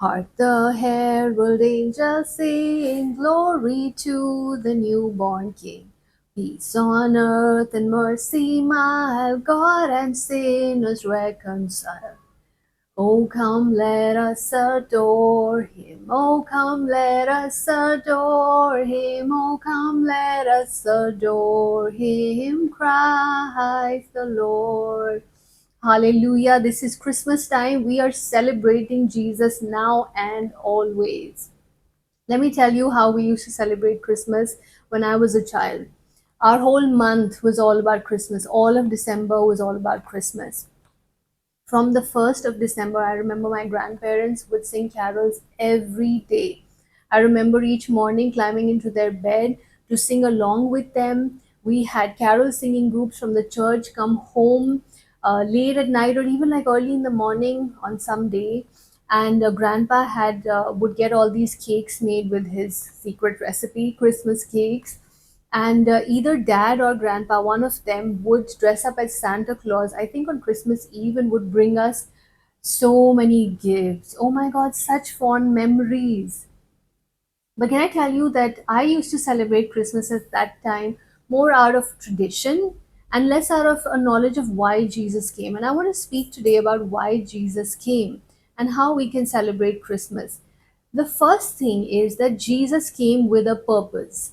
Hark the herald angels sing, glory to the newborn King. Peace on earth and mercy mild, God and sinners reconcile. Oh, come, let us adore him. Oh, come, let us adore him. Oh, come, let us adore him, Christ the Lord. Hallelujah. This is Christmas time. We are celebrating Jesus now and always. Let me tell you how we used to celebrate Christmas when I was a child. Our whole month was all about Christmas. All of December was all about Christmas. From the 1st of December, I remember my grandparents would sing carols every day. I remember each morning climbing into their bed to sing along with them. We had carol singing groups from the church come home late at night or even like early in the morning on some day. And grandpa had would get all these cakes made with his secret recipe, Christmas cakes, and either dad or grandpa, one of them, would dress up as Santa Claus, I think on Christmas Eve, and would bring us so many gifts. Oh my god, such fond memories. But can I tell you that I used to celebrate Christmas at that time more out of tradition and less out of a knowledge of why Jesus came. And I want to speak today about why Jesus came and how we can celebrate Christmas. The first thing is that Jesus came with a purpose.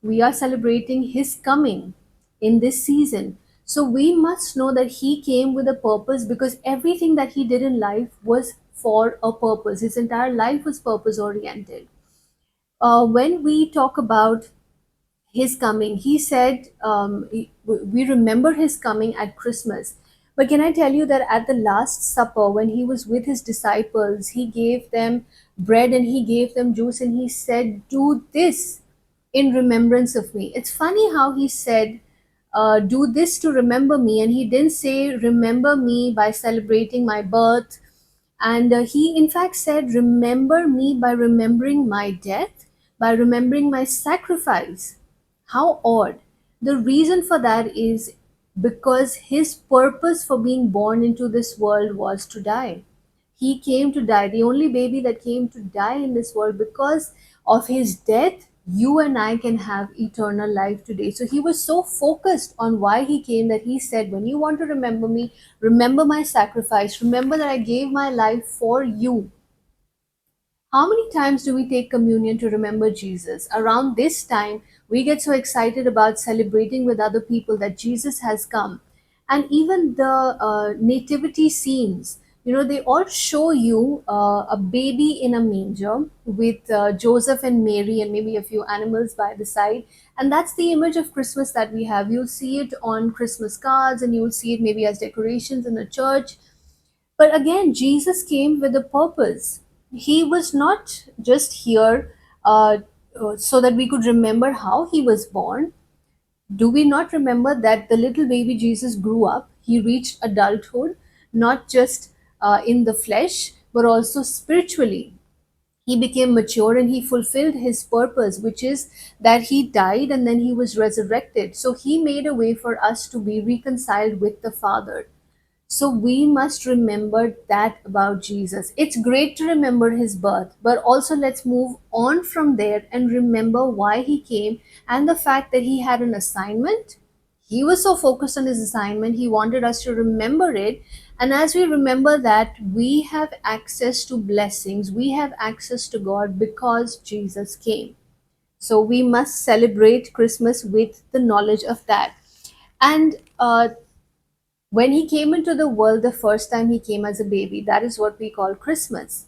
We are celebrating his coming in this season. So we must know that he came with a purpose because everything that he did in life was for a purpose. His entire life was purpose oriented. When we talk about his coming, he said, we remember his coming at Christmas. But can I tell you that at the Last Supper, when he was with his disciples, he gave them bread and he gave them juice and he said, "Do this in remembrance of me." It's funny how he said, "Do this to remember me," and he didn't say, "Remember me by celebrating my birth." And he, in fact, said, "Remember me by remembering my death, by remembering my sacrifice." How odd. The reason for that is because his purpose for being born into this world was to die. He came to die, the only baby that came to die in this world. Because of his death, you and I can have eternal life today. So he was so focused on why he came that he said, "When you want to remember me, remember my sacrifice, remember that I gave my life for you." How many times do we take communion to remember Jesus? Around this time, we get so excited about celebrating with other people that Jesus has come. And even the nativity scenes, they all show you a baby in a manger with Joseph and Mary and maybe a few animals by the side. And that's the image of Christmas that we have. You'll see it on Christmas cards and you'll see it maybe as decorations in a church. But again, Jesus came with a purpose. He was not just here so that we could remember how he was born. Do we not remember that the little baby Jesus grew up? He reached adulthood, not just in the flesh, but also spiritually. He became mature and he fulfilled his purpose, which is that he died and then he was resurrected. So he made a way for us to be reconciled with the Father. So we must remember that about Jesus. It's great to remember his birth, but also let's move on from there and remember why he came and the fact that he had an assignment. He was so focused on his assignment, he wanted us to remember it. And as we remember that, we have access to blessings, we have access to God because Jesus came. So we must celebrate Christmas with the knowledge of that. And when he came into the world the first time, he came as a baby. That is what we call Christmas.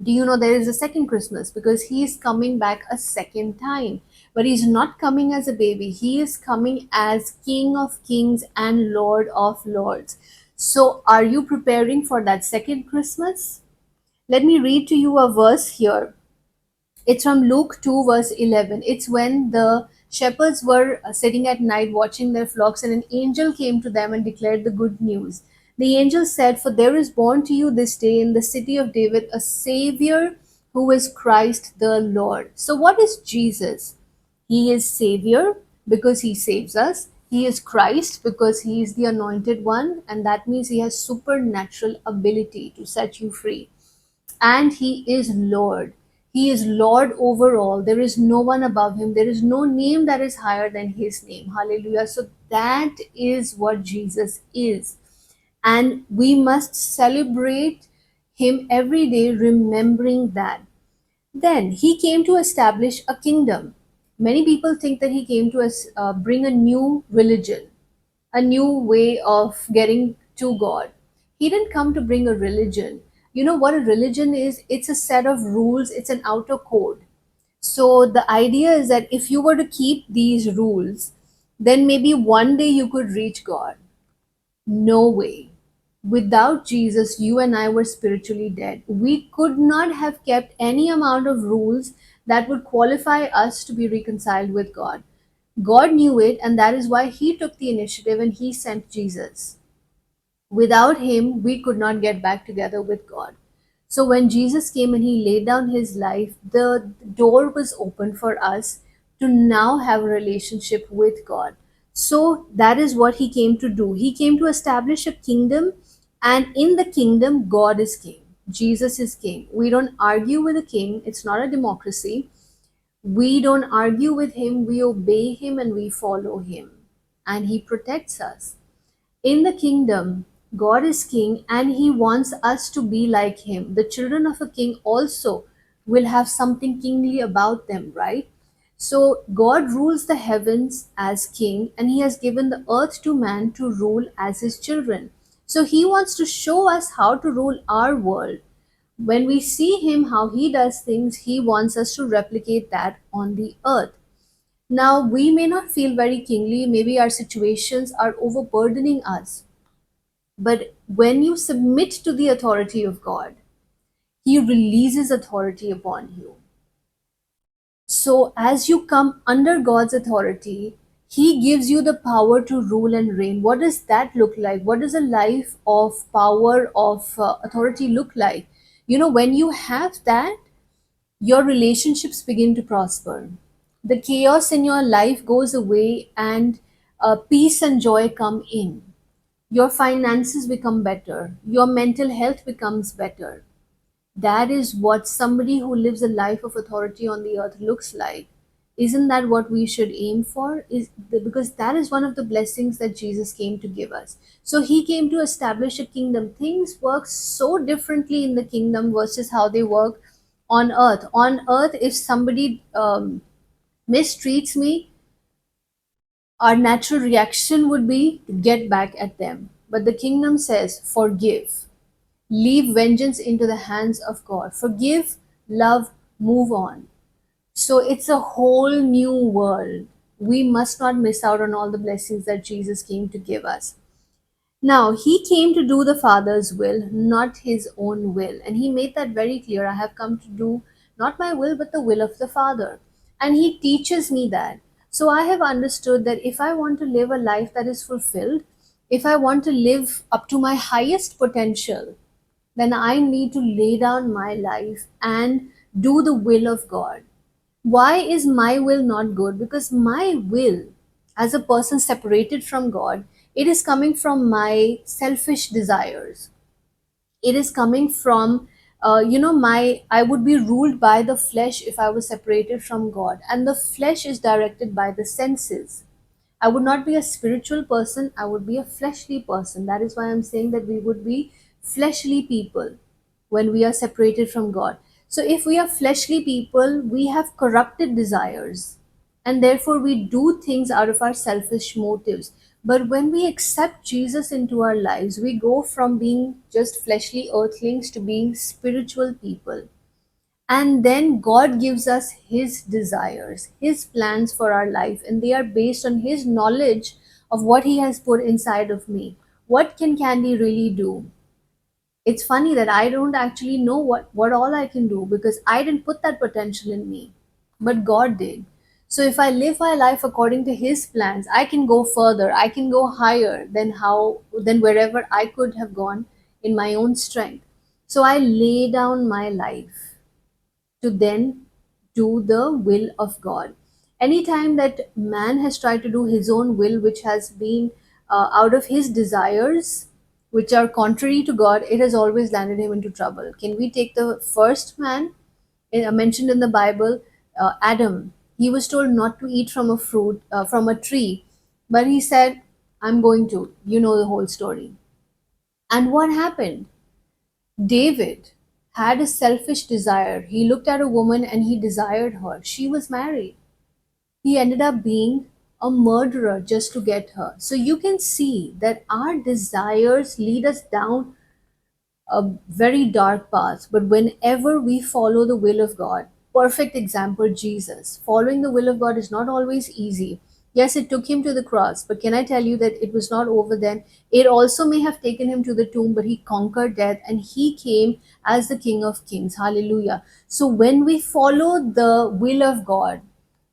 Do you know there is a second Christmas? Because he is coming back a second time. But he's not coming as a baby, he is coming as King of Kings and Lord of Lords. So, are you preparing for that second Christmas? Let me read to you a verse here. It's from Luke 2, verse 11. It's when the shepherds were sitting at night watching their flocks, and an angel came to them and declared the good news. The angel said, "For there is born to you this day in the city of David a Savior who is Christ the Lord." So, what is Jesus? He is Savior because he saves us. He is Christ because he is the anointed one, and that means he has supernatural ability to set you free. and he is Lord. He is Lord over all. There is no one above him. There is no name that is higher than his name. Hallelujah. So that is what Jesus is. And we must celebrate him every day, remembering that. Then he came to establish a kingdom. Many people think that he came to bring a new religion, a new way of getting to God. He didn't come to bring a religion. You know what a religion is? It's a set of rules, it's an outer code. So the idea is that if you were to keep these rules, then maybe one day you could reach God. No way. Without Jesus, you and I were spiritually dead. We could not have kept any amount of rules that would qualify us to be reconciled with God. God knew it, and that is why He took the initiative and He sent Jesus. Without Him, we could not get back together with God. So when Jesus came and He laid down His life, the door was open for us to now have a relationship with God. So that is what He came to do. He came to establish a kingdom, and in the kingdom, God is king. Jesus is king. We don't argue with a king, it's not a democracy. We don't argue with him, we obey him and we follow him. And he protects us. In the kingdom, God is king and he wants us to be like him. The children of a king also will have something kingly about them, right? So God rules the heavens as king and he has given the earth to man to rule as his children. So he wants to show us how to rule our world. When we see him, how he does things, he wants us to replicate that on the earth. Now, we may not feel very kingly, maybe our situations are overburdening us. But when you submit to the authority of God, he releases authority upon you. So, as you come under God's authority, he gives you the power to rule and reign. What does that look like? What does a life of power, of authority look like? You know, when you have that, your relationships begin to prosper. The chaos in your life goes away, and peace and joy come in. Your finances become better. Your mental health becomes better. That is what somebody who lives a life of authority on the earth looks like. Isn't that what we should aim for? Because that is one of the blessings that Jesus came to give us. So he came to establish a kingdom. Things work so differently in the kingdom versus how they work on earth. On earth, if somebody mistreats me, our natural reaction would be to get back at them. But the kingdom says, forgive. Leave vengeance into the hands of God. Forgive, love, move on. So it's a whole new world. We must not miss out on all the blessings that Jesus came to give us. Now, he came to do the Father's will, not his own will. And he made that very clear. I have come to do not my will, but the will of the Father. And he teaches me that. So I have understood that if I want to live a life that is fulfilled, if I want to live up to my highest potential, then I need to lay down my life and do the will of God. Why is my will not good? Because my will, as a person separated from God, it is coming from my selfish desires. It is coming from, my, I would be ruled by the flesh if I was separated from God. And the flesh is directed by the senses. I would not be a spiritual person, I would be a fleshly person. That is why I'm saying that we would be fleshly people when we are separated from God. So, if we are fleshly people, we have corrupted desires, and therefore we do things out of our selfish motives. But when we accept Jesus into our lives, we go from being just fleshly earthlings to being spiritual people. And then God gives us His desires, His plans for our life, and they are based on His knowledge of what He has put inside of me. What can Candy really do? It's funny that I don't actually know what all I can do because I didn't put that potential in me, but God did. So if I live my life according to His plans, I can go further. I can go higher than wherever I could have gone in my own strength. So I lay down my life to then do the will of God. Anytime that man has tried to do his own will, which has been out of his desires, which are contrary to God, it has always landed him into trouble. Can we take the first man mentioned in the Bible, Adam? He was told not to eat from a fruit, from a tree, but he said, I'm going to. You know the whole story. And what happened? David had a selfish desire. He looked at a woman and he desired her. She was married. He ended up being a murderer just to get her. So you can see that our desires lead us down a very dark path. But whenever we follow the will of God, perfect example, Jesus, following the will of God is not always easy. Yes, it took him to the cross, but can I tell you that it was not over then? It also may have taken him to the tomb, but he conquered death and he came as the King of Kings. Hallelujah. So when we follow the will of God,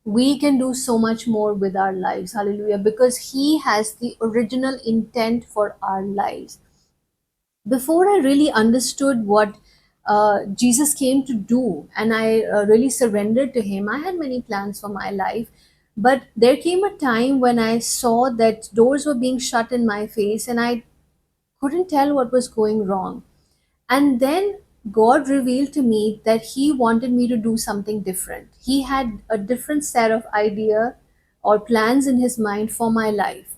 we can do so much more with our lives. Hallelujah. Because he has the original intent for our lives. Before I really understood what Jesus came to do and I really surrendered to him, I had many plans for my life. But there came a time when I saw that doors were being shut in my face and I couldn't tell what was going wrong. And then God revealed to me that he wanted me to do something different. He had a different set of idea or plans in his mind for my life.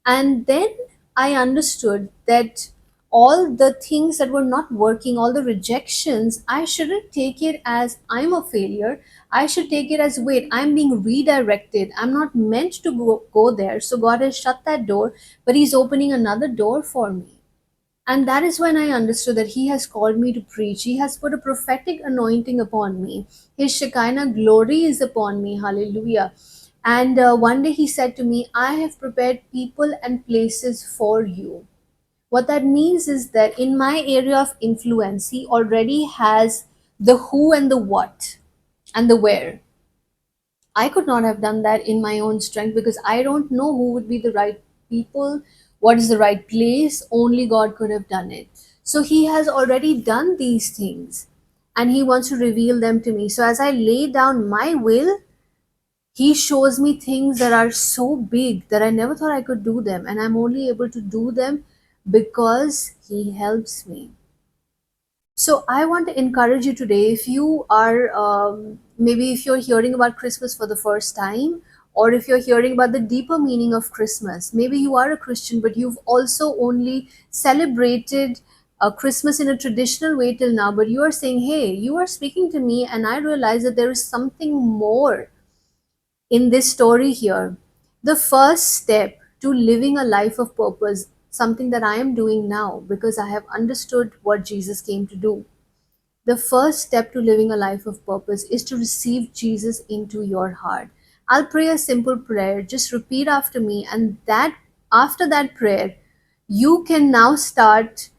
And then I understood that all the things that were not working, all the rejections, I shouldn't take it as I'm a failure. I should take it as, wait, I'm being redirected. I'm not meant to go there. So God has shut that door, but he's opening another door for me. And that is when I understood that he has called me to preach. He has put a prophetic anointing upon me. His Shekinah glory is upon me. Hallelujah. And one day he said to me, I have prepared people and places for you. What that means is that in my area of influence, he already has the who and the what and the where. I could not have done that in my own strength because I don't know who would be the right people, what is the right place. Only God could have done it. So He has already done these things and He wants to reveal them to me. So as I lay down my will, He shows me things that are so big that I never thought I could do them. And I'm only able to do them because He helps me. So I want to encourage you today, if you are maybe if you're hearing about Christmas for the first time, or if you're hearing about the deeper meaning of Christmas, maybe you are a Christian, but you've also only celebrated Christmas in a traditional way till now, but you are saying, hey, you are speaking to me, and I realize that there is something more in this story here. The first step to living a life of purpose, something that I am doing now because I have understood what Jesus came to do. The first step to living a life of purpose is to receive Jesus into your heart. I'll pray a simple prayer. Just repeat after me, and that after that prayer, you can now start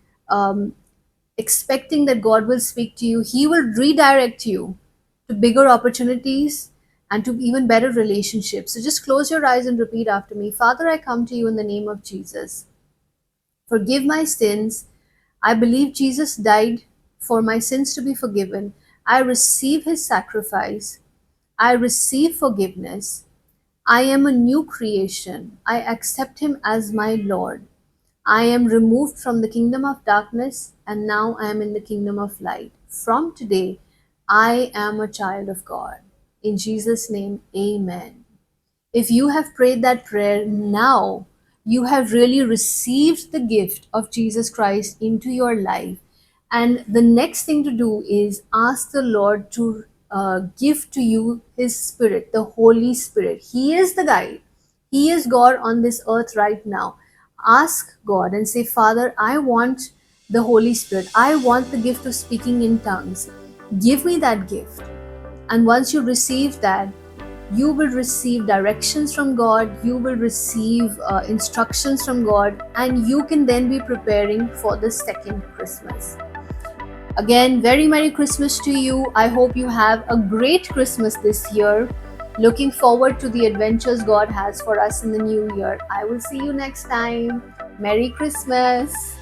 expecting that God will speak to you. He will redirect you to bigger opportunities and to even better relationships. So just close your eyes and repeat after me. Father, I come to you in the name of Jesus. Forgive my sins. I believe Jesus died for my sins to be forgiven. I receive his sacrifice. I receive forgiveness. I am a new creation. I accept him as my Lord. I am removed from the kingdom of darkness and now I am in the kingdom of light. From today, I am a child of God. In Jesus' name, amen. If you have prayed that prayer now, you have really received the gift of Jesus Christ into your life. And the next thing to do is ask the Lord to give to you His Spirit, the Holy Spirit. He is the guide. He is God on this earth right now. Ask God and say, Father, I want the Holy Spirit. I want the gift of speaking in tongues. Give me that gift. And once you receive that, you will receive directions from God, you will receive instructions from God, and you can then be preparing for the second Christmas. Again, very Merry Christmas to you. I hope you have a great Christmas this year. Looking forward to the adventures God has for us in the new year. I will see you next time. Merry Christmas.